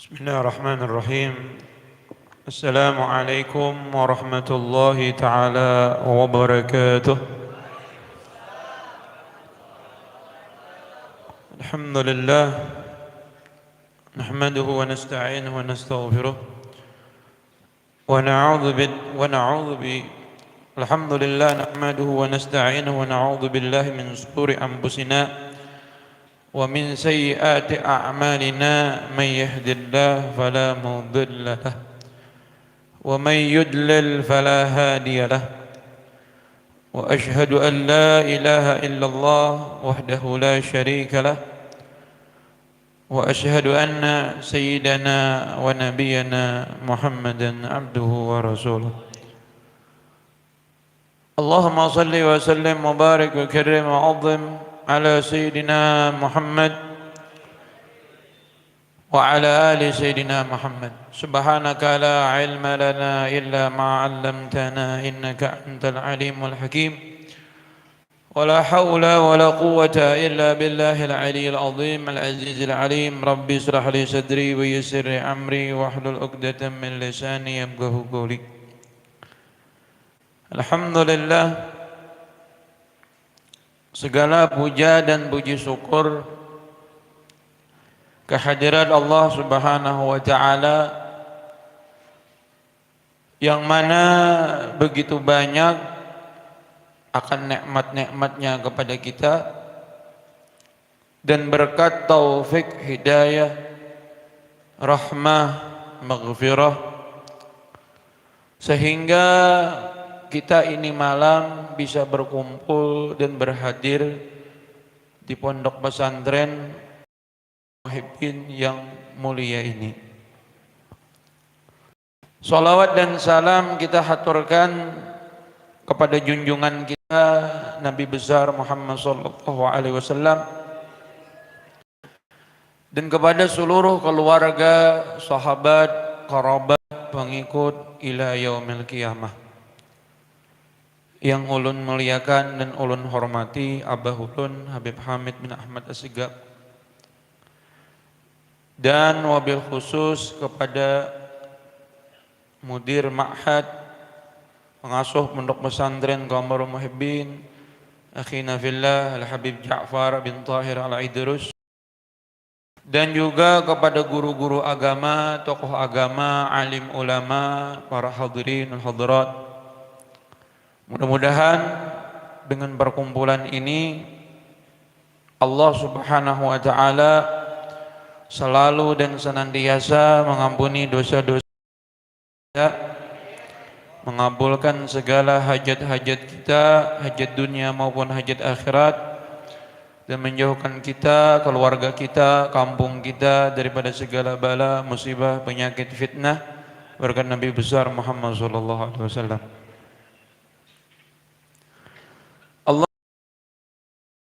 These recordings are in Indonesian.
بسم الله الرحمن الرحيم. السلام عليكم ورحمة الله تعالى وبركاته. الحمد لله نحمده ونستعينه ونستغفره الحمد لله نحمده ونستعينه ونعوذ بالله من شرور أنفسنا ومن سيئات أعمالنا من يهد الله فلا مضل له ومن يضلل فلا هادي له وأشهد أن لا إله إلا الله وحده لا شريك له وأشهد أن سيدنا ونبينا محمدا عبده ورسوله. اللهم صل وسلم وبارك وكرم وعظم على سيدنا محمد وعلى آل سيدنا محمد. سبحانك لا علم لنا إلا ما علمتنا إنك أنت العليم الحكيم ولا حول ولا قوة إلا بالله العلي العظيم العزيز العليم. ربي اشرح لي صدري ويسر لي أمري واحلل عقدة من لساني يفقهوا قولي. Alhamdulillah, segala puja dan puji syukur kehadirat Allah Subhanahu wa taala yang mana begitu banyak akan nikmat-nikmatnya kepada kita dan berkat taufik hidayah, rahmah, maghfirah, sehingga kita ini malam bisa berkumpul dan berhadir di pondok pesantren Muhibbin yang mulia ini. Salawat dan salam kita haturkan kepada junjungan kita Nabi besar Muhammad sallallahu alaihi wasallam dan kepada seluruh keluarga, sahabat, kerabat, pengikut ila yaumil qiyamah. Yang ulun muliakan dan ulun hormati Abah Ulun Habib Hamid bin Ahmad Assegaf, dan wabil khusus kepada Mudir Ma'had pengasuh pondok pesantren Qamarul Muhibbin akhina fillah Al-Habib Ja'far bin Tahir Al-Idrus, dan juga kepada guru-guru agama, tokoh agama, alim ulama, para hadirin dan hadirat. Mudah-mudahan dengan perkumpulan ini Allah Subhanahu wa taala selalu dan senantiasa mengampuni dosa-dosa kita, mengabulkan segala hajat-hajat kita, hajat dunia maupun hajat akhirat, dan menjauhkan kita, keluarga kita, kampung kita daripada segala bala, musibah, penyakit, fitnah berkat Nabi besar Muhammad sallallahu alaihi wasallam.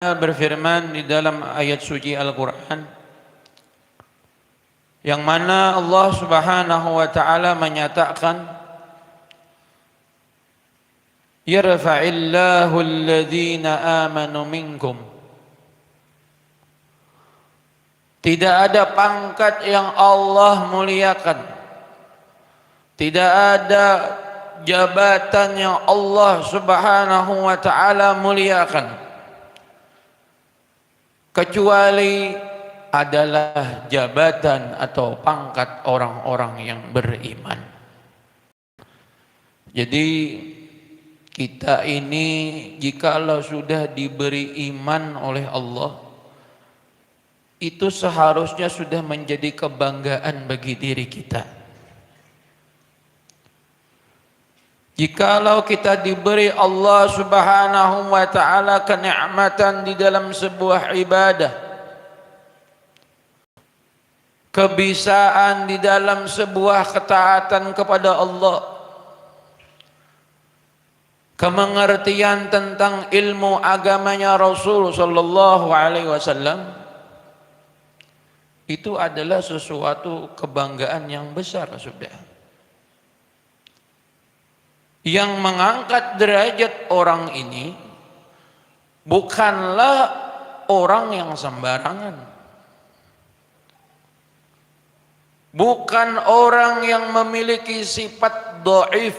Berfirman di dalam ayat suci Al-Quran yang mana Allah Subhanahu wa taala menyatakan yarfa'illahu alladhina amanu minkum. Tidak ada pangkat yang Allah muliakan, tidak ada jabatan yang Allah Subhanahu wa taala muliakan kecuali adalah jabatan atau pangkat orang-orang yang beriman. Jadi kita ini jikalau sudah diberi iman oleh Allah, itu seharusnya sudah menjadi kebanggaan bagi diri kita. Jikalau kita diberi Allah Subhanahu wa taala kenikmatan di dalam sebuah ibadah, kebisaan di dalam sebuah ketaatan kepada Allah, kemengertian tentang ilmu agamanya Rasul sallallahu alaihi wasallam, itu adalah sesuatu kebanggaan yang besar sudah. Yang mengangkat derajat orang ini bukanlah orang yang sembarangan. bukan orang yang memiliki sifat dhaif,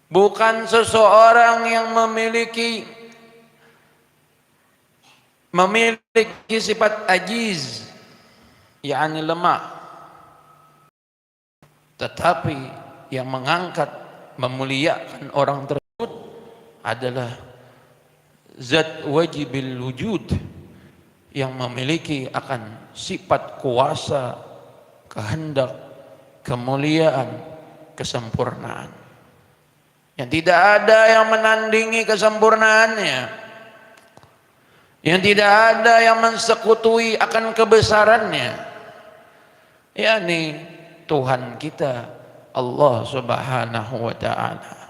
bukan seseorang yang memiliki sifat ajiz, yakni lemah, tetapi yang mengangkat, memuliakan orang tersebut adalah zat wajibil wujud, yang memiliki akan sifat kuasa, kehendak, kemuliaan, kesempurnaan, yang tidak ada yang menandingi kesempurnaannya, yang tidak ada yang mensekutui akan kebesarannya, yakni Tuhan kita Allah Subhanahu wa ta'ala.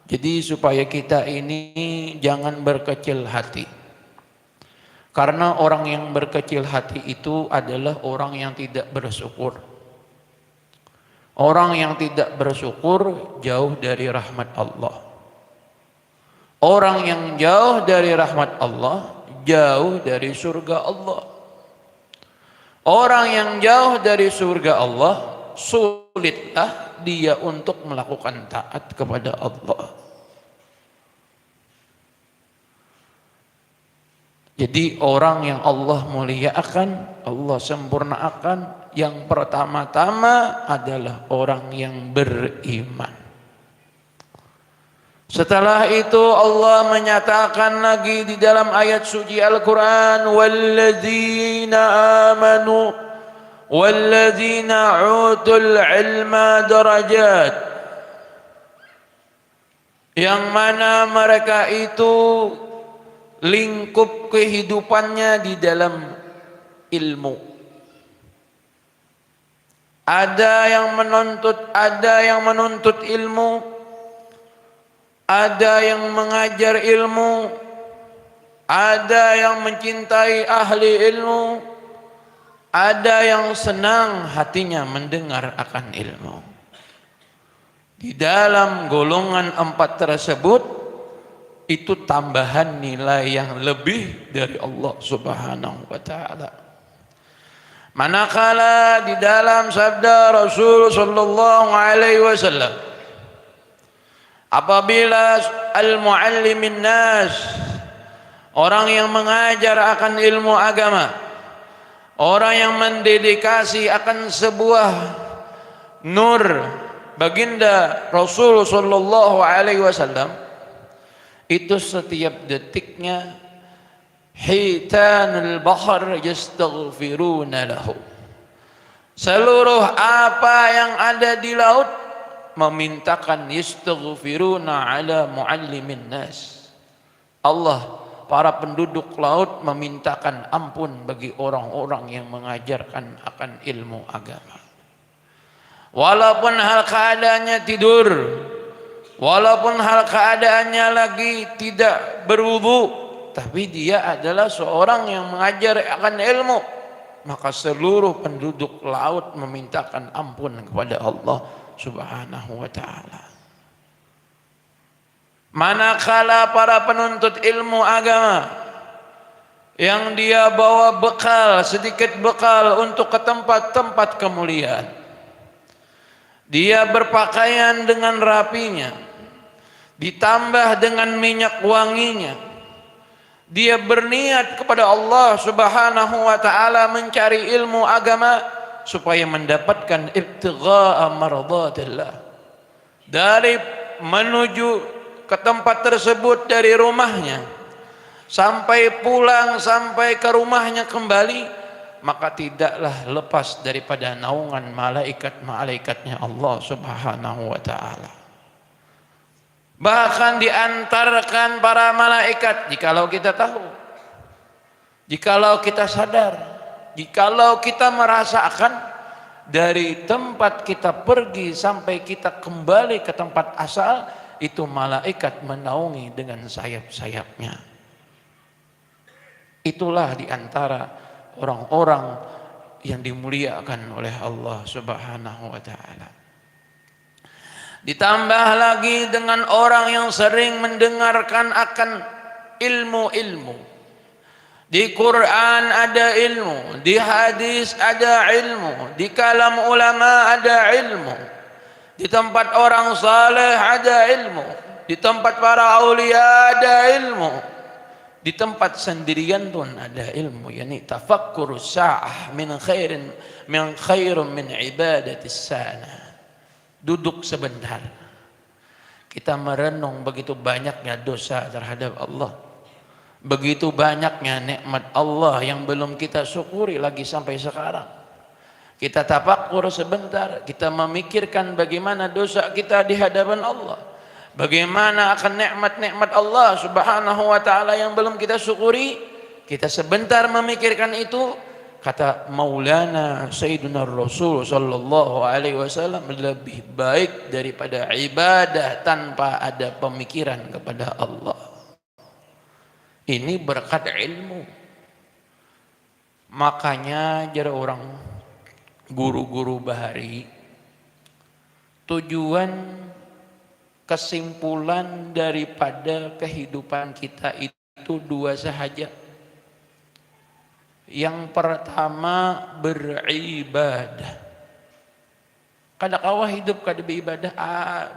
Jadi supaya kita ini jangan berkecil hati, karena orang yang berkecil hati itu adalah orang yang tidak bersyukur. Orang yang tidak bersyukur jauh dari rahmat Allah. Orang yang jauh dari rahmat Allah jauh dari surga Allah. Orang yang jauh dari surga Allah, sulitlah dia untuk melakukan taat kepada Allah. Jadi orang yang Allah muliakan, Allah sempurnakan, yang pertama-tama adalah orang yang beriman. Setelah itu Allah menyatakan lagi di dalam ayat suci Al-Quran, walladzina amanu walladzina utul ilma darajat, yang mana mereka itu lingkup kehidupannya di dalam ilmu. Ada yang menuntut ilmu, ada yang mengajar ilmu, ada yang mencintai ahli ilmu, ada yang senang hatinya mendengar akan ilmu. Di dalam golongan 4 tersebut, itu tambahan nilai yang lebih dari Allah Subhanahu wa ta'ala. Manakala di dalam sabda Rasul sallallahu alaihi wasallam, apabila al-muallimin nas, orang yang mengajar akan ilmu agama, orang yang mendedikasi akan sebuah nur baginda Rasul sallallahu alaihi wasallam, itu setiap detiknya hitanul bahr yastaghfiruna lahu, seluruh apa yang ada di laut memintakan yastaghfiruna ala muallimin nas. Allah, para penduduk laut memintakan ampun bagi orang-orang yang mengajarkan akan ilmu agama. Walaupun hal keadaannya tidur, walaupun hal keadaannya lagi tidak berwudu, tapi dia adalah seorang yang mengajar akan ilmu, maka seluruh penduduk laut memintakan ampun kepada Allah Subhanahu wa ta'ala. Manakala para penuntut ilmu agama yang dia bawa bekal, sedikit bekal untuk ke tempat-tempat kemuliaan, dia berpakaian dengan rapinya, ditambah dengan minyak wanginya, dia berniat kepada Allah Subhanahu wa ta'ala mencari ilmu agama supaya mendapatkan ibtigha'a mardatillah. Dari menuju ke tempat tersebut dari rumahnya sampai pulang, sampai ke rumahnya kembali, maka tidaklah lepas daripada naungan malaikat-malaikatnya Allah Subhanahu wa ta'ala. Bahkan diantarkan para malaikat, jikalau kita tahu, jikalau kita sadar, jikalau kita merasakan, dari tempat kita pergi sampai kita kembali ke tempat asal, itu malaikat menaungi dengan sayap-sayapnya. Itulah diantara orang-orang yang dimuliakan oleh Allah Subhanahu wa ta'ala. Ditambah lagi dengan orang yang sering mendengarkan akan ilmu-ilmu, Di Quran ada ilmu, di hadis ada ilmu, di kalam ulama ada ilmu, di tempat orang saleh ada ilmu, di tempat para aulia ada ilmu, di tempat sendirian pun ada ilmu. Yani tafakkur sa'ah min khairin min ibadati sana. Duduk sebentar, kita merenung begitu banyaknya dosa terhadap Allah, begitu banyaknya nikmat Allah yang belum kita syukuri lagi sampai sekarang. Kita tafakkur sebentar, kita memikirkan bagaimana dosa kita di hadapan Allah, bagaimana akan nikmat-nikmat Allah subhanahu wa ta'ala yang belum kita syukuri. Kita sebentar memikirkan itu. Kata Maulana Sayyidina Rasul sallallahu alaihi wasallam, lebih baik daripada ibadah tanpa ada pemikiran kepada Allah. Ini berkat ilmu. Makanya jadi orang guru-guru bahari, tujuan kesimpulan daripada kehidupan kita itu dua sahaja. Yang pertama, beribadah. Kada kawa hidup kada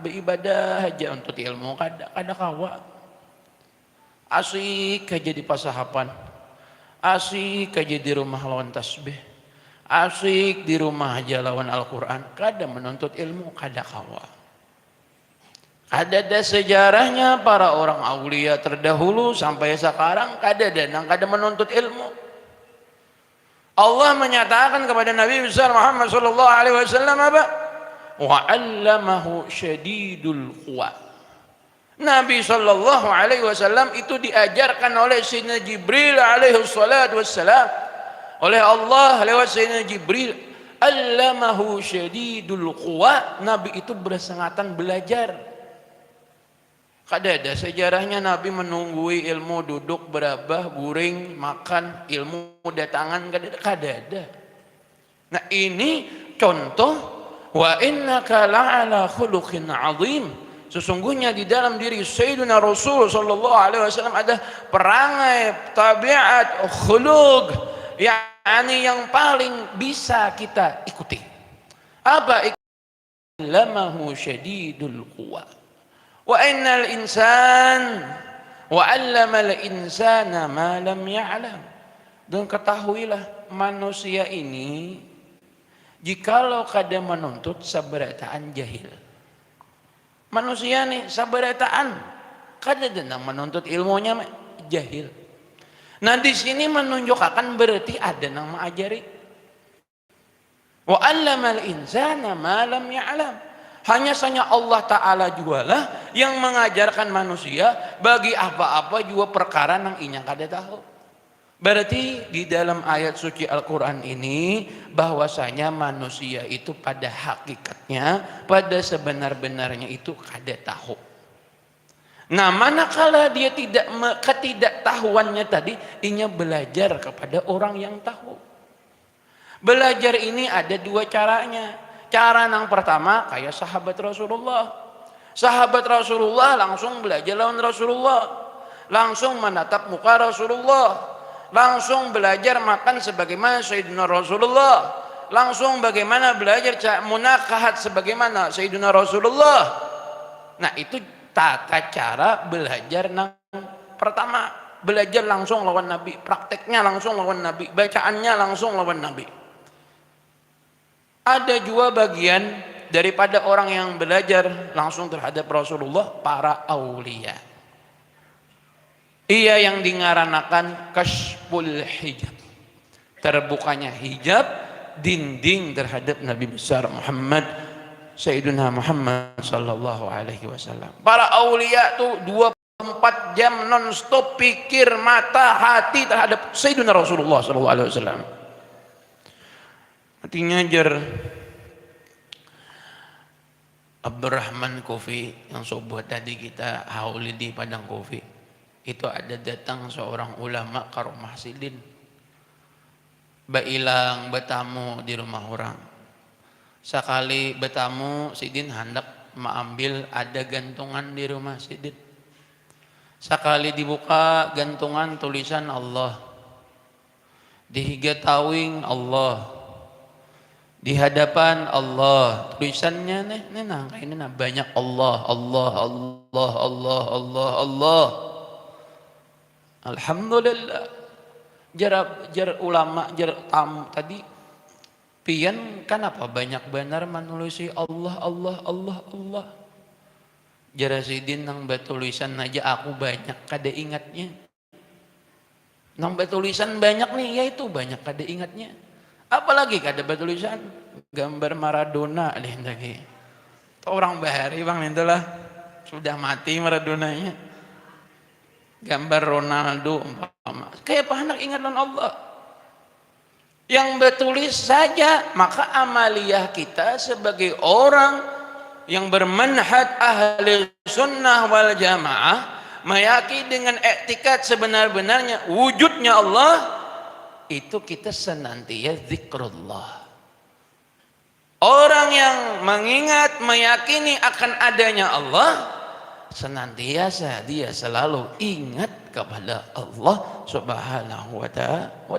beribadah aja untuk ilmu, kada kawa. Asik aja di pasahapan, asik aja di rumah lawan tasbih, asik di rumah aja lawan Al-Quran. Kada menuntut ilmu, kada kawa. Kada ada sejarahnya para orang aulia terdahulu sampai sekarang, kada ada nang kada menuntut ilmu. Allah menyatakan kepada Nabi besar Muhammad sallallahu alaihi wasallam apa? Wa 'allamahu syadidul quwa. Nabi sallallahu alaihi wasallam itu diajarkan oleh Sayyidina Jibril alaihi salatu wassalam, oleh Allah lewat Sayyidina Jibril. 'Allamahu syadidul quwa. Nabi itu bersengatan belajar. Kada ada sejarahnya Nabi menunggui ilmu, duduk berabah, guring, makan, ilmu datangan, kada ada. Nah ini contoh, wa innaka la'ala khuluqin 'azim. Sesungguhnya di dalam diri Sayyidina Rasul sallallahu alaihi wasallam ada perangai, tabiat, khuluq, yakni yang paling bisa kita ikuti. Apa? Lamahu syadidul quwa. Wa innal insan wa 'allamal insana ma lam ya'lam. Dan ketahuilah manusia ini jikalau kada menuntut sabarataan jahil. Manusia nih sabarataan kada denang menuntut ilmunya jahil. Nah di sini menunjukkan berarti ada yang mengajari. Wa 'allamal insana ma lam ya'lam. Hanya saja Allah Ta'ala jugalah yang mengajarkan manusia bagi apa-apa juga perkara yang inya kada tahu. Berarti di dalam ayat suci Al-Quran ini bahwasanya manusia itu pada hakikatnya, pada sebenar-benarnya itu kada tahu. Nah manakala dia ketidaktahuannya tadi, inya belajar kepada orang yang tahu. Belajar ini ada dua caranya. Cara yang pertama kayak sahabat Rasulullah. Sahabat Rasulullah langsung belajar lawan Rasulullah, langsung menatap muka Rasulullah, langsung belajar makan sebagaimana Sayyidina Rasulullah, langsung bagaimana belajar munakahat sebagaimana Sayyidina Rasulullah. Nah itu tata cara belajar yang pertama. Belajar langsung lawan Nabi, prakteknya langsung lawan Nabi, bacaannya langsung lawan Nabi. Ada juga bagian daripada orang yang belajar langsung terhadap Rasulullah, para aulia. Ia yang dingaranakan kashful hijab, terbukanya hijab, dinding terhadap Nabi besar Muhammad Sayyidina Muhammad sallallahu alaihi wasallam. Para aulia tuh 24 jam non-stop pikir mata hati terhadap Sayyidina Rasulullah sallallahu alaihi wasallam. Artinya jar Abdurrahman Kofi yang sobat tadi kita hauli di Padang Kofi, itu ada datang seorang ulama ke rumah Sidin, bailang bertamu di rumah orang. Sekali bertamu Sidin hendak mengambil ada gantungan di rumah Sidin. Sekali dibuka gantungan tulisan Allah. Dihiga tawing Allah, di hadapan Allah, tulisannya kayak ini banyak Allah, Allah, Allah, Allah, Allah, Allah. Alhamdulillah. Jar ulama, jar tamu tadi pian kan apa banyak benar menulis Allah, Allah, Allah, Allah. Jar sidin nang batulisan aja aku banyak kada ingatnya. Nang batulisan banyak nih, ya itu banyak kada ingatnya. Apalagi kada batulisan gambar Maradona lagi. Orang bahari bang itulah sudah mati Maradonanya. Gambar Ronaldo umpama. Kayak panak ingatan Allah. Yang bertulis saja, maka amaliyah kita sebagai orang yang bermanhaj ahli sunnah wal jamaah meyakini dengan iktikad sebenar-benarnya wujudnya Allah, itu kita senantiasa zikrullah. Orang yang mengingat, meyakini akan adanya Allah, senantiasa dia selalu ingat kepada Allah Subhanahu wa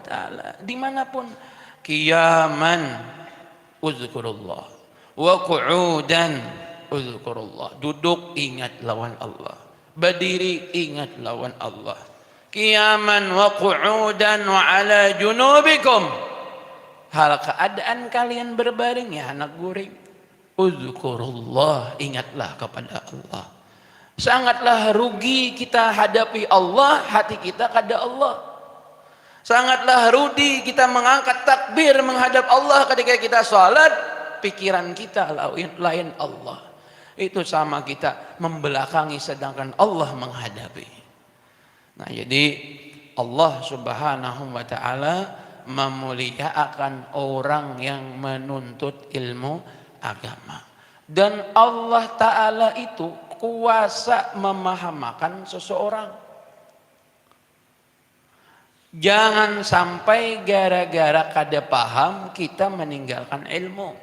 ta'ala. Dimanapun, qiyaman uzkurullah, wa qu'udan uzkurullah. Duduk ingat lawan Allah, berdiri ingat lawan Allah. Qiyaman wa qu'udan wa ala junubikum. Hal keadaan kalian berbaring, ya anak guring, uzkurullah, ingatlah kepada Allah. Sangatlah rugi kita hadapi Allah, hati kita kada Allah. Sangatlah rugi kita mengangkat takbir menghadap Allah ketika kita salat, pikiran kita lain Allah. Itu sama kita membelakangi sedangkan Allah menghadapi. Nah, jadi Allah Subhanahu wa ta'ala memuliakan orang yang menuntut ilmu agama. Dan Allah Ta'ala itu kuasa memahamakan seseorang. Jangan sampai gara-gara kada paham kita meninggalkan ilmu.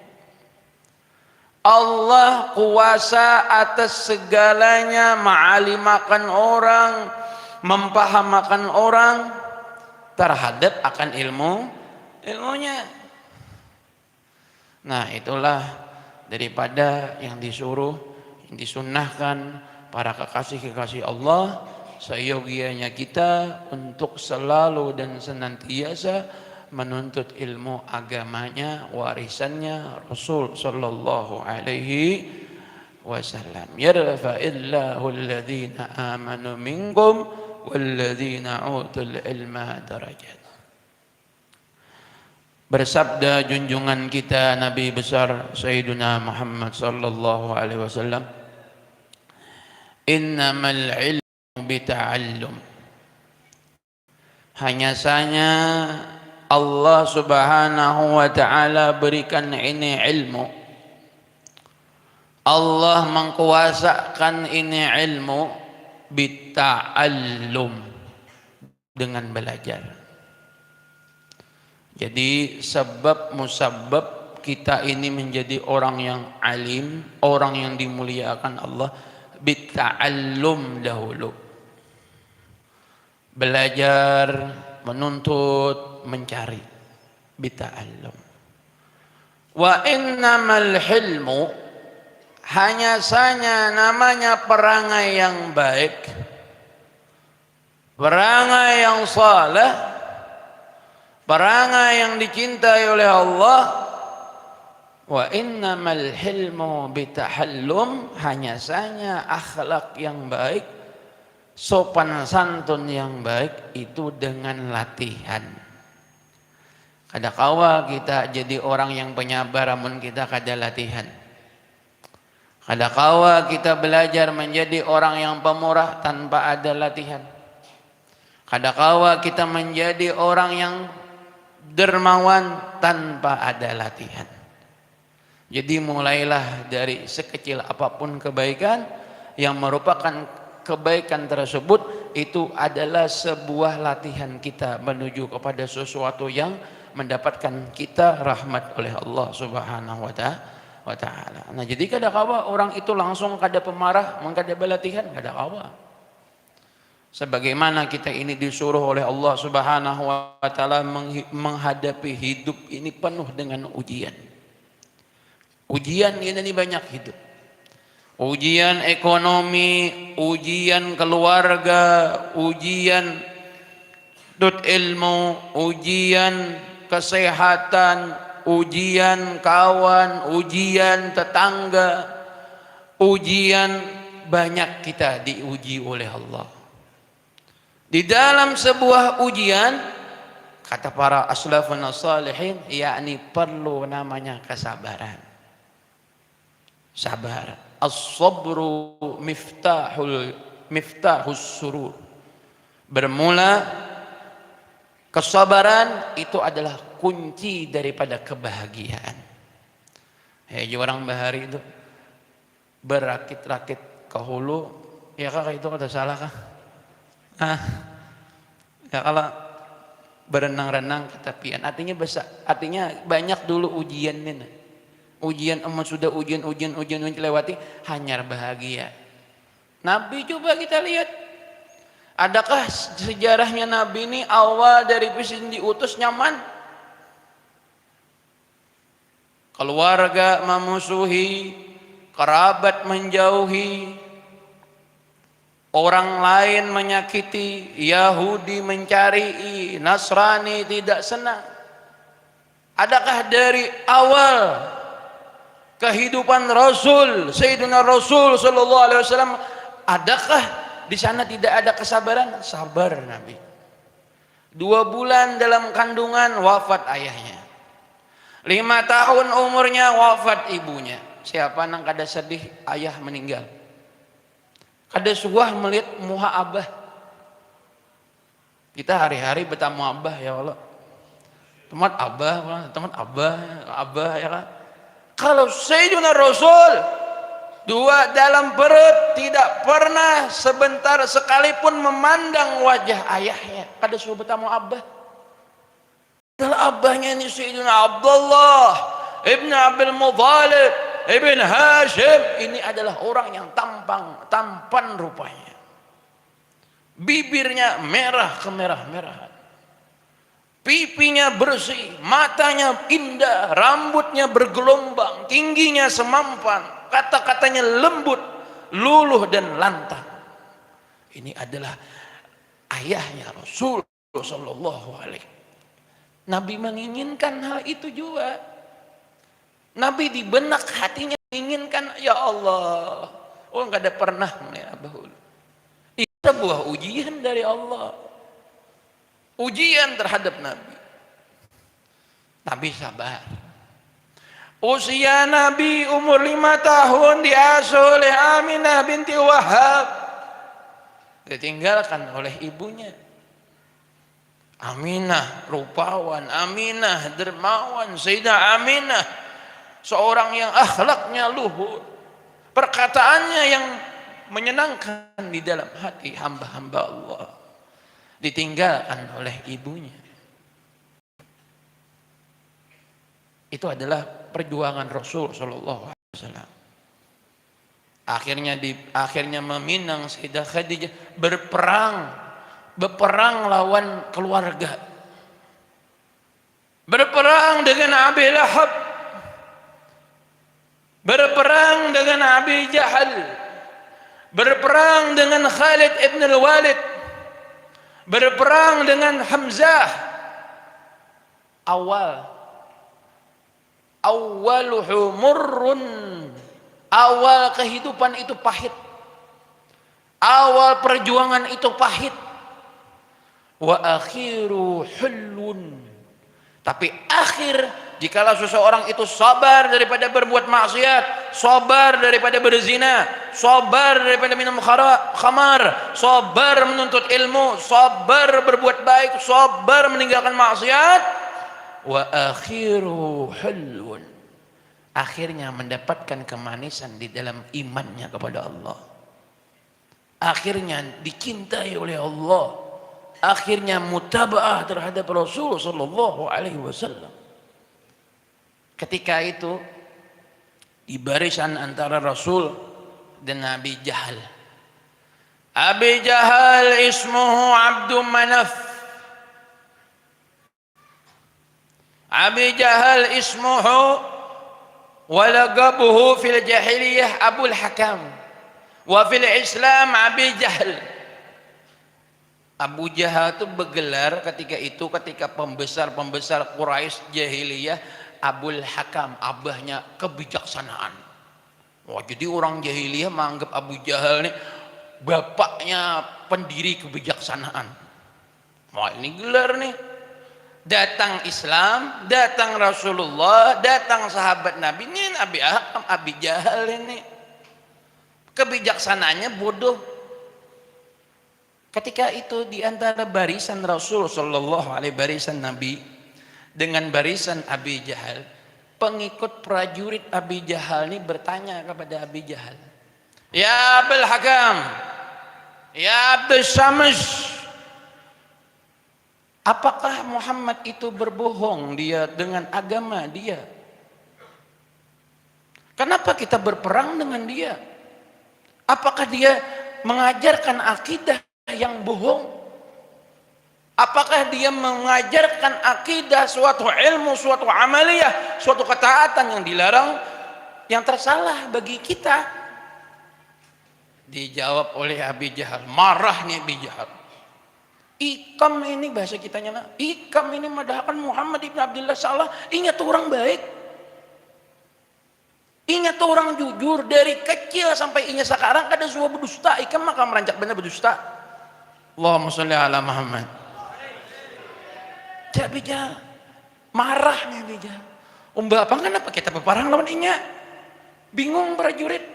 Allah kuasa atas segalanya, ma'alimakan orang, mempahamakan orang terhadap akan ilmunya. Nah, itulah daripada yang disuruh, yang disunnahkan para kekasih-kekasih Allah, seyogianya kita untuk selalu dan senantiasa menuntut ilmu agamanya, warisannya Rasul sallallahu alaihi wasallam. Yarfa'illahu alladhina amanu minkum walladzina utul ilma darajat. Bersabda junjungan kita Nabi besar Sayyiduna Muhammad sallallahu alaihi wasallam, innamal ilmu bita'allum. Hanya saja Allah Subhanahu wa ta'ala berikan ini ilmu. Allah mengkuasakan ini ilmu bita'allum, dengan belajar. Jadi sebab musabab kita ini menjadi orang yang alim, orang yang dimuliakan Allah, bita'allum dahulu. Belajar, menuntut, mencari, bita'allum. Wa innamal hilmu, hanya saja namanya perangai yang baik, perangai yang saleh, perangai yang dicintai oleh Allah. Wa innamal hilmu bitahallum, hanya saja akhlak yang baik, sopan santun yang baik itu dengan latihan. Kadakawa kita jadi orang yang penyabar namun kita kada latihan. Kadakawa kita belajar menjadi orang yang pemurah tanpa ada latihan. Kadakawa kita menjadi orang yang dermawan tanpa ada latihan. Jadi mulailah dari sekecil apapun kebaikan, yang merupakan kebaikan tersebut itu adalah sebuah latihan kita menuju kepada sesuatu yang mendapatkan kita rahmat oleh Allah Subhanahu wa ta'ala. Nah, jadi kada kawa orang itu langsung kada pemarah, mengkada belatihan, kada kawa. Sebagaimana kita ini disuruh oleh Allah Subhanahu wa taala menghadapi hidup ini penuh dengan ujian. Ujian ini banyak hidup. Ujian ekonomi, ujian keluarga, ujian ilmu, ujian kesehatan, ujian kawan, ujian tetangga, ujian banyak kita diuji oleh Allah. Di dalam sebuah ujian, kata para aslafun salihin, yakni perlu namanya kesabaran. Sabar. As-sabru miftahus surur. Bermula kesabaran itu adalah kunci daripada kebahagiaan. Orang bahari itu berakit-rakit ke hulu, ya kak itu kata salah kah? Ya kalau berenang-renang ke tepian, artinya banyak dulu ujiannya. Ujian emas sudah ujian lewati, hanyar bahagia. Nabi coba kita lihat, adakah sejarahnya Nabi ini awal dari presiden diutus nyaman? Keluarga memusuhi, kerabat menjauhi, orang lain menyakiti, Yahudi mencari, Nasrani tidak senang. Adakah dari awal kehidupan Rasul, Sayyidina Rasul sallallahu alaihi wasallam, adakah di sana tidak ada kesabaran? Sabar Nabi. 2 bulan dalam kandungan wafat ayahnya. 5 tahun umurnya wafat ibunya. Siapa nang kada sedih ayah meninggal? Kada suah melihat muha abah. Kita hari-hari bertamu abah ya Allah. Teman abah ya kan. Kalau Sayyidina Rasul 2 dalam perut tidak pernah sebentar sekalipun memandang wajah ayahnya. Kada suah bertamu abah. Adalah abahnya ini Sayyidina Abdullah Ibn Abdul Muthalib Ibn Hashim. Ini adalah orang yang tampan rupanya. Bibirnya merah kemerah-merahan. Pipinya bersih, matanya indah, rambutnya bergelombang, tingginya semampan, kata-katanya lembut, luluh dan lantang. Ini adalah ayahnya Rasul sallallahu alaihi. Nabi menginginkan hal itu juga. Nabi di benak hatinya menginginkan, ya Allah, enggak ada pernah melihat bahulu. Itu sebuah ujian dari Allah. Ujian terhadap Nabi. Nabi sabar. Usia Nabi umur 5 tahun diasuh oleh Aminah binti Wahab. Ditinggalkan oleh ibunya. Aminah rupawan, Aminah dermawan, Sayyidah Aminah seorang yang akhlaknya luhur, perkataannya yang menyenangkan di dalam hati hamba-hamba Allah, ditinggalkan oleh ibunya. Itu adalah perjuangan Rasul sallallahu alaihi wasallam. Akhirnya meminang Sayyidah Khadijah, berperang lawan keluarga, berperang dengan Abi Lahab, berperang dengan Abi Jahal, berperang dengan Khalid ibn al-Walid, berperang dengan Hamzah. Awaluhu murrun, awal kehidupan itu pahit, awal perjuangan itu pahit. Wa akhiru hulun, tapi akhir jikalau seseorang itu sabar daripada berbuat maksiat, sabar daripada berzina, sabar daripada minum khamar, sabar menuntut ilmu, sabar berbuat baik, sabar meninggalkan maksiat, wa akhiru hulun, akhirnya mendapatkan kemanisan di dalam imannya kepada Allah, akhirnya dicintai oleh Allah, akhirnya mutabaah terhadap Rasul sallallahu alaihi wasallam. Ketika itu di barisan antara Rasul dan Abi Jahal, Abi Jahal ismuhu Abdul Manaf. Abi Jahal ismuhu wa laqabuhu fil jahiliyah Abul Hakam wa fil Islam Abi Jahal. Abu Jahal itu bergelar ketika pembesar-pembesar Quraisy jahiliyah Abul Hakam, abahnya kebijaksanaan. Wah, jadi orang jahiliyah menganggap Abu Jahal ini bapaknya pendiri kebijaksanaan. Wah, ini gelar nih. Datang Islam, datang Rasulullah, datang sahabat Nabi, ini Abi Jahal ini. Kebijaksanaannya bodoh. Ketika itu di antara barisan Rasul sallallahu alaihi barisan Nabi dengan barisan Abi Jahal, pengikut prajurit Abi Jahal ini bertanya kepada Abi Jahal, "Ya Abul Hakam, ya Abdul Syams, apakah Muhammad itu berbohong dia dengan agama dia? Kenapa kita berperang dengan dia? Apakah dia mengajarkan akidah yang bohong? Apakah dia mengajarkan akidah suatu ilmu, suatu amaliyah, suatu ketaatan yang dilarang, yang tersalah bagi kita?" Dijawab oleh Abi Jahal, marahnya Abi Jahal. Ikam ini bahasa kitanya lah. Ikam ini madahkan Muhammad ibn Abdullah salah. Ingat orang baik. Ingat orang jujur dari kecil sampai ingat sekarang kada suah berdusta. Ikam maka merancak benar berdusta. Allahumma sholli ala Muhammad. Abi Jahal marahnya Abi Jahal. Bapak kenapa kita berperang lawan inya? Bingung prajurit.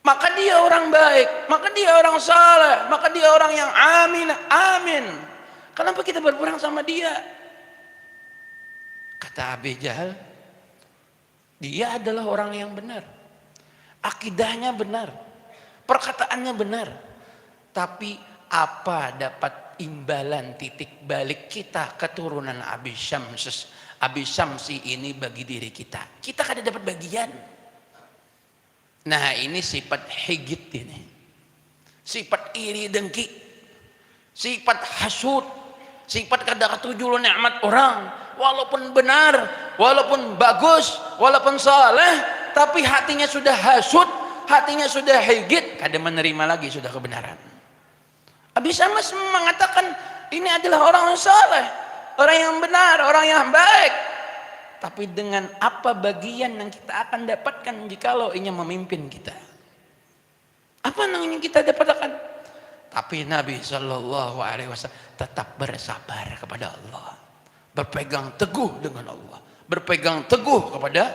Maka dia orang baik, maka dia orang saleh, maka dia orang yang amin. Kenapa kita berperang sama dia? Kata Abi Jahal, dia adalah orang yang benar. Akidahnya benar, perkataannya benar. Tapi apa dapat imbalan titik balik kita keturunan Abi Syamsi ini bagi diri kita? Kita kada dapat bagian. Nah, ini sifat higit ini. Sifat iri dengki. Sifat hasud. Sifat kada ketujuh nikmat orang. Walaupun benar, walaupun bagus, walaupun saleh, tapi hatinya sudah hasud, hatinya sudah higit, kada menerima lagi sudah kebenaran. Abi Syams mengatakan ini adalah orang yang saleh, orang yang benar, orang yang baik. Tapi dengan apa bagian yang kita akan dapatkan jikalau ia memimpin kita? Apa yang ingin kita dapatkan? Tapi Nabi Shallallahu Alaihi Wasallam tetap bersabar kepada Allah, berpegang teguh dengan Allah, berpegang teguh kepada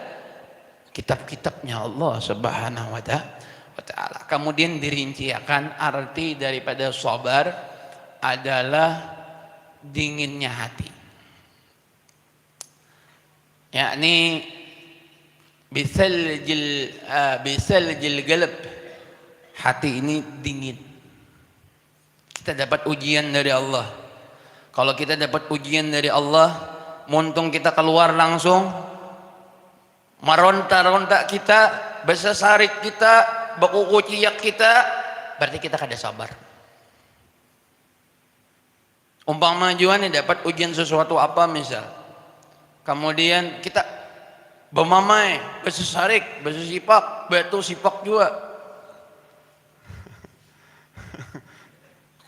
kitab-kitabnya Allah Subhanahu Wa Taala. Kemudian dirincikan arti daripada sabar adalah dinginnya hati. yakni bisaljil qalb, hati ini dingin. Kita dapat ujian dari Allah. Kalau kita dapat ujian dari Allah, muntung kita keluar langsung, meronta-ronta kita, besesarik kita, bekukuciyak kita, berarti kita kada sabar. Umpama juan dapat ujian sesuatu apa misal, kemudian kita bermamai, besesarik, besesipak, batu sipak juga,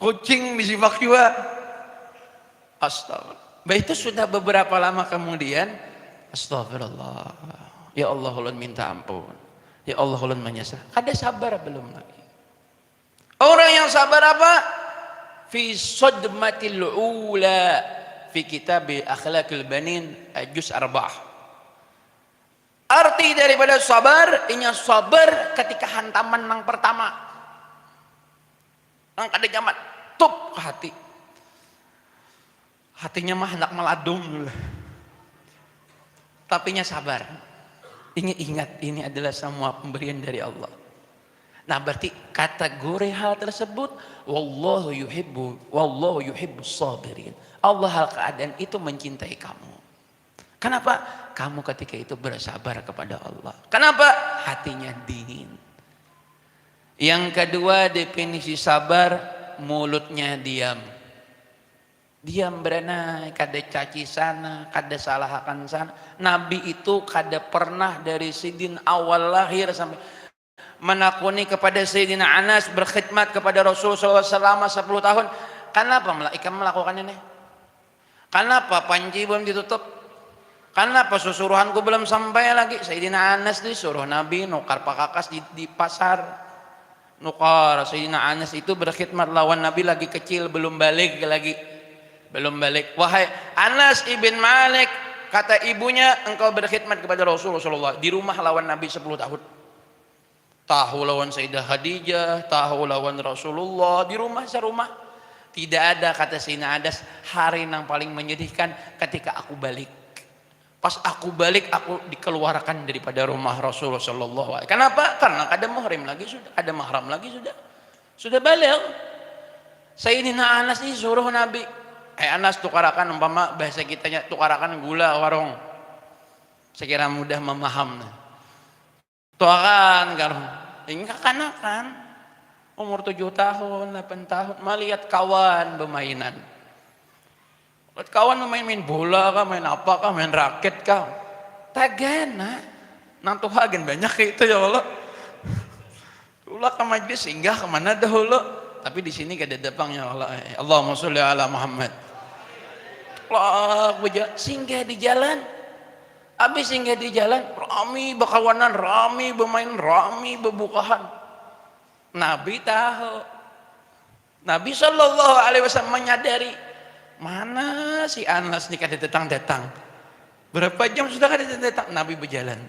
kucing disipak juga. Astagfirullah. Itu sudah beberapa lama kemudian, astagfirullah, ya Allah ulun minta ampun, ya Allah ulun menyesal. Ada sabar belum lagi? Orang yang sabar apa? Fi sadmatil ula fi kitab akhlaqil banin juz 4. Arti daripada sabar, inya sabar ketika hantaman yang pertama, yang kada nyaman, tup ke hati. Hatinya mah hendak meladung dulu, tapi nya sabar. Ingat ini adalah semua pemberian dari Allah. Nah, berarti kategori hal tersebut wallahu yuhibbus sabirin. Allah hal keadaan itu mencintai kamu. Kenapa? Kamu ketika itu bersabar kepada Allah. Kenapa? Hatinya dingin. Yang kedua definisi sabar, mulutnya diam. Diam berenai, kada caci sana, kada salahkan sana. Nabi itu kada pernah dari sidin awal lahir sampai menakuni kepada Sayyidina Anas berkhidmat kepada Rasulullah selama 10 tahun. Kenapa ikam melakukan ini? Kenapa panci belum ditutup? Kenapa susuruhanku belum sampai lagi? Sayyidina Anas disuruh Nabi nukar pakakas di pasar. Nukar. Sayyidina Anas itu berkhidmat lawan Nabi lagi kecil, belum balik lagi. Belum balik. Wahai Anas ibn Malik, kata ibunya, engkau berkhidmat kepada Rasulullah di rumah lawan Nabi 10 tahun. Tahu lawan Sayyidah Khadijah, tahu lawan Rasulullah, di rumah serumah. Tidak ada, kata Sayyidina Anas, hari yang paling menyedihkan ketika aku balik. Pas aku balik, aku dikeluarkan daripada rumah Rasulullah sallallahu alaihi wasallam. Kenapa? Karena ada muhrim lagi sudah, ada mahram lagi sudah balik. Sayyidina Anas ini suruh Nabi, Anas tukarakan, umpama bahasa kitanya tukarakan gula warung. Sekira mudah memaham. Tuakan kan, ini kekanakan umur 7 tahun, 8 tahun, melihat kawan bermainan. Lihat kawan main bola kah, main apa kah, main raket kah. Tagana, nang tuhagen banyak itu ya Allah. Ulah ke majlis singgah kemana dahulu, tapi di sini gak ada dapang ya Allah. Allahumma sholli ala Muhammad. Allah singgah di jalan. Habis singgah di jalan, rami bakawanan, rami bermain, rami berbukahan. Nabi tahu. Nabi sallallahu alaihi wasallam menyadari, mana si Anas nih kada datang. Berapa jam sudah kada datang? Nabi berjalan.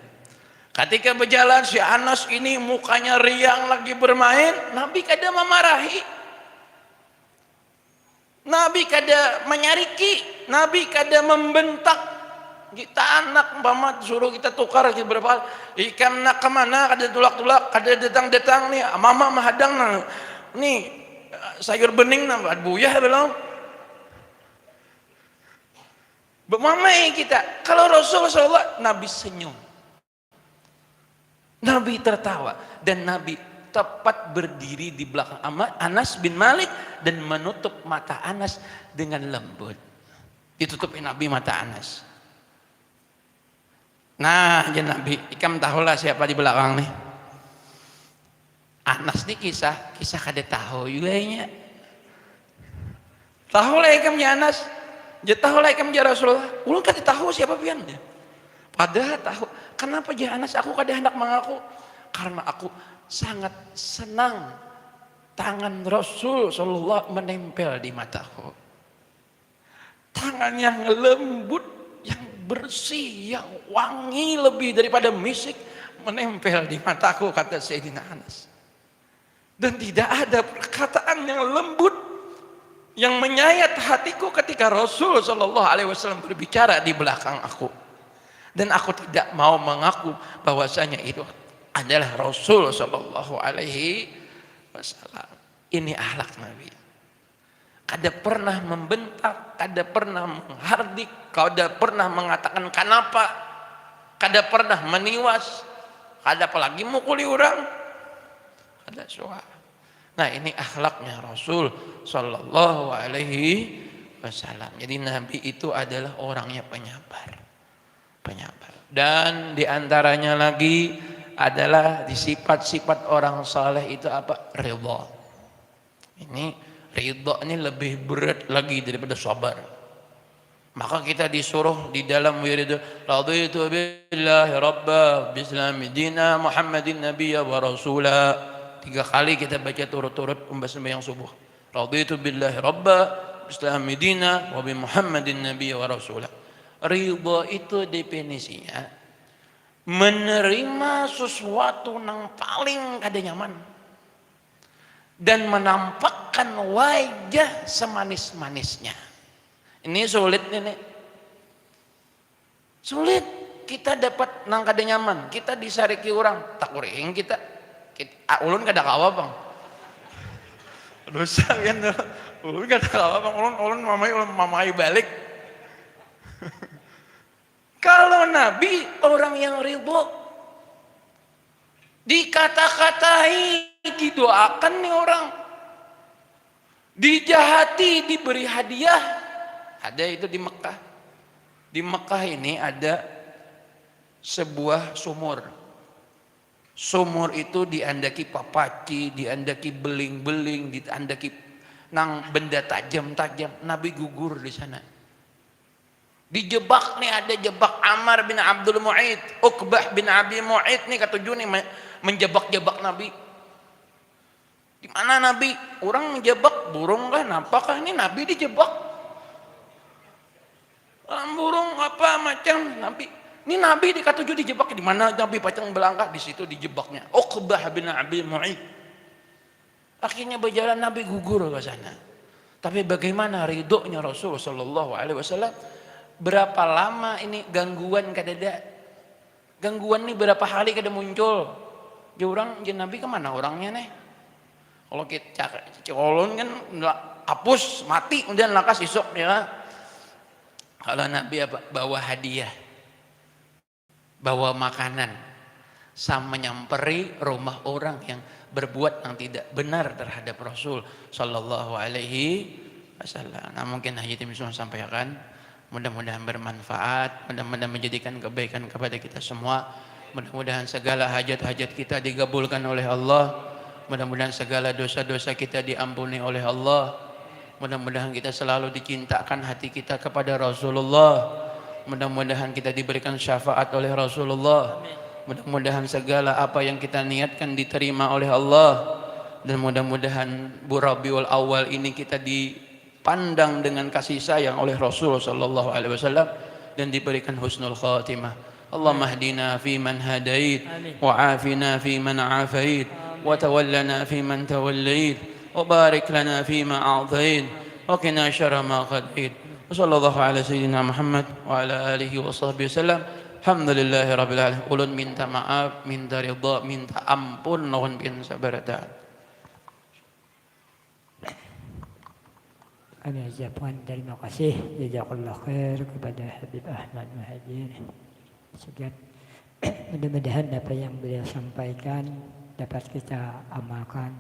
Ketika berjalan si Anas ini mukanya riang lagi bermain, Nabi kada memarahi. Nabi kada menyariki, Nabi kada membentak. Kita anak umpama suruh kita tukar berapa ikan nak kemana kada tulak kada datang nih mama mahadang nih sayur bening nah buyah belum bermamai kita. Kalau Rasulullah Nabi senyum, Nabi tertawa, dan Nabi tepat berdiri di belakang Anas bin Malik dan menutup mata Anas dengan lembut. Ditutupin Nabi mata Anas. Nah, ya Nabi, ikam tahulah siapa di belakang nih. Anas nih kisah kada tahu juga nya. Tahulah ikam ya Anas, ya tahulah ikam ya Rasulullah. Ulun kada tahu siapa pian dia. Padahal tahu. Kenapa ya Anas aku kada hendak mengaku? Karena aku sangat senang tangan Rasul sallallahu menempel di mataku. Tangan yang lembut, yang bersih, yang wangi lebih daripada misik menempel di mataku, kata Sayyidina Anas. Dan tidak ada perkataan yang lembut yang menyayat hatiku ketika Rasul sallallahu alaihi wasallam berbicara di belakang aku. Dan aku tidak mau mengaku bahwasanya itu adalah Rasul sallallahu alaihi wasallam. Ini akhlak Nabi. Kada pernah membentak, kada pernah menghardik, kada pernah mengatakan kenapa, kada pernah meniwas, kada apalagi mukuli orang, kada suah. Nah, ini akhlaknya Rasul sallallahu alaihi wasallam. Jadi Nabi itu adalah orangnya penyabar. Dan diantaranya lagi adalah di sifat-sifat orang saleh itu apa? Ridha. Ridha ini lebih berat lagi daripada sabar. Maka kita disuruh di dalam wirid, raditu billahi rabba bislami dina Muhammadin nabiyya wa rasula. 3 kali kita baca turut-turut sembahyang subuh. Raditu billahi rabba bislami dina wa bi Muhammadin nabiyya wa rasula. Ridha itu definisinya menerima sesuatu yang paling kada nyaman dan menampakkan wajah semanis-manisnya. Ini sulit ini. Sulit kita dapat nang kada nyaman, kita disariki orang, tak kuring kita ulun kada kawa bang. Dosa kan ulun kada kawa bang, ulun mamai balik. Kalau Nabi orang yang ridho, dikata-katai didoakan nih orang, dijahati, diberi hadiah. Ada itu di Mekah. Di Mekah ini ada sebuah sumur. Sumur itu diandaki papaci, diandaki beling-beling, diandaki nang benda tajam-tajam. Nabi gugur di sana. Dijebak nih, ada jebak Ammar bin Abdul Mu'id, Uqbah bin Abi Mu'id nih ketujuh nih menjebak-jebak Nabi. Di mana Nabi? Orang menjebak burung kah? Apakah ini Nabi dijebak? Burung apa macam Nabi? Ini Nabi di ketujuh dijebak di mana? Nabi pacang belangkah di situ dijebaknya. Uqbah bin Abi Mu'id. Akhirnya berjalan Nabi gugur ke sana. Tapi bagaimana ridhonya Rasul sallallahu alaihi wasallam? Berapa lama ini gangguan kadada? Gangguan ini berapa hari kada muncul? Ya orang, ya Nabi kemana orangnya nih? Kalau kita colon kan hapus mati kemudian lakas isuk ya. Kalau Nabi apa? Bawa hadiah, bawa makanan, sama nyamperi rumah orang yang berbuat yang tidak benar terhadap Rasul sallallahu alaihi wasallam. Nah, mungkin Haji Tim sampaikan. Mudah-mudahan bermanfaat, mudah-mudahan menjadikan kebaikan kepada kita semua. Mudah-mudahan segala hajat-hajat kita digabulkan oleh Allah. Mudah-mudahan segala dosa-dosa kita diampuni oleh Allah. Mudah-mudahan kita selalu dicintakan hati kita kepada Rasulullah. Mudah-mudahan kita diberikan syafaat oleh Rasulullah. Mudah-mudahan segala apa yang kita niatkan diterima oleh Allah. Dan mudah-mudahan Rabiul Awal ini kita dipandang dengan kasih sayang oleh Rasul sallallahu alaihi wasallam dan diberikan husnul khatimah. Allahumma hdina fi man hadait wa afina fi man afait wa tawallana fi man tawallait wa barik lana fi ma a'tait wa qina syarra ma qadait. Wassallallahu ala sayyidina Muhammad wa ala alihi wa sahbihi wasallam. Alhamdulillahi rabbil alamin. Ulun minta maaf, minta ridha, minta ampun nuhun bin sabarata. Kami ucapkan terima kasih jazakallah khair kepada Habib Ahmad Muhajir. Sekian, mudah-mudahan apa yang beliau sampaikan dapat kita amalkan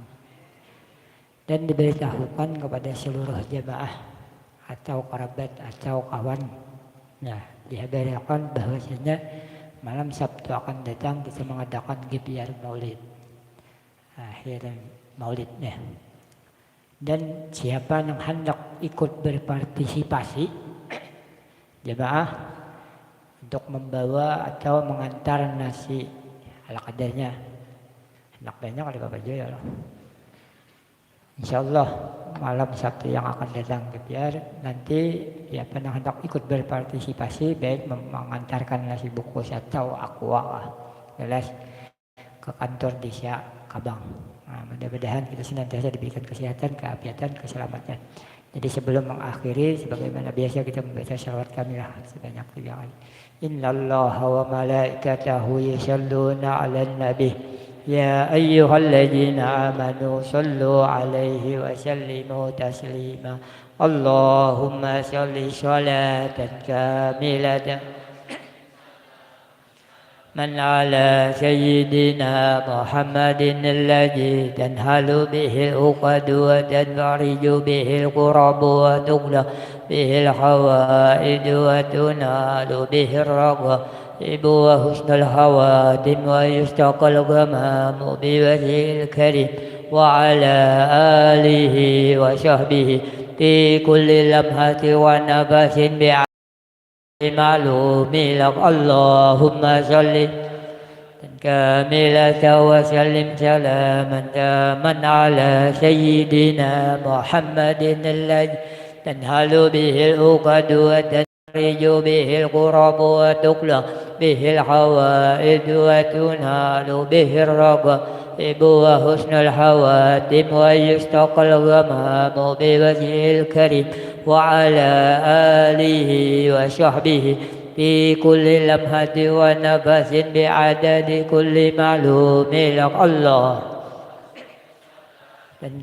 dan diberitahukan kepada seluruh jamaah atau kerabat atau kawan. Nah, dihabarkan bahwasanya malam Sabtu akan datang kita mengadakan gibiar maulid, akhir maulidnya. Dan siapa yang hendak ikut berpartisipasi jemaah untuk membawa atau mengantar nasi ala kadarnya, hendak banyak ada Bapak Joyo loh. Insyaallah malam Sabtu yang akan datang ke biar nanti siapa yang hendak ikut berpartisipasi baik mengantarkan nasi bungkus atau aqua lah, jelas ke kantor desa Kabang. Nah, mudah-mudahan kita senantiasa diberikan kesehatan, keafiatan, keselamatan. Jadi sebelum mengakhiri, sebagaimana biasa kita membaca shalawat kamilah sebanyak 3 kali. Innallaha wa malaikatahu yusholluna 'alan nabi. Ya ayyuhalladzina amanu shallu 'alaihi wa sallimu taslima. Allahumma shalli shalatan kamilatan من على سيدنا محمد الذي تنهل به العقد وتنفرج به الكرب وتغلق به الحوائج وتنال به الرغائب وحسن الخواتم ويستقى الغمام بوجهه الكريم وعلى آله وصحبه في كل لمحة ونفس معلوم لك اللهم صل كاملة وسلم سلاما تاما على سيدنا محمد الذي تنهل به العقد وتنفرج به الكرب وتقلع به الحوائج وتنال به الرغائب وحسن الخواتم ويستقى الغمام بوجهه الكريم وعلى آله وصحبه في كل لمحة ونفس بعدد كل معلوم لك الله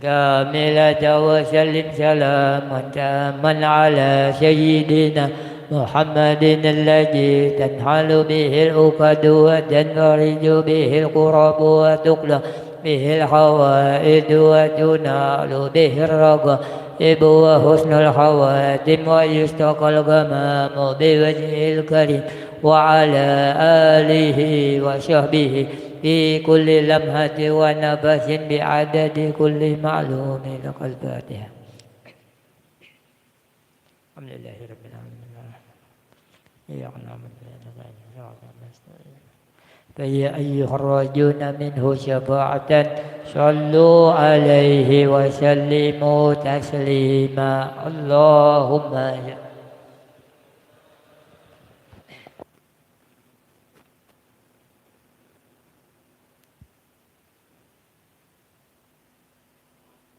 كاملة وسلم سلاما تاما على سيدنا محمد الذي تنحل به العقد وتنفرج به الكرب وتقلع به الحوائج وتنال به الرغائب وحسن الخواتم ويستقى الغمام بوجهه الكريم وعلى آله وصحبه في كل لمحة ونفس بعدد كل معلوم. لك الفاتحة. الحمد لله رب العالمين. إياك نعبد وإياك نستعين. فيا أيها الراجون منه شفاعة صلوا عليه وسلموا تسليما. اللهم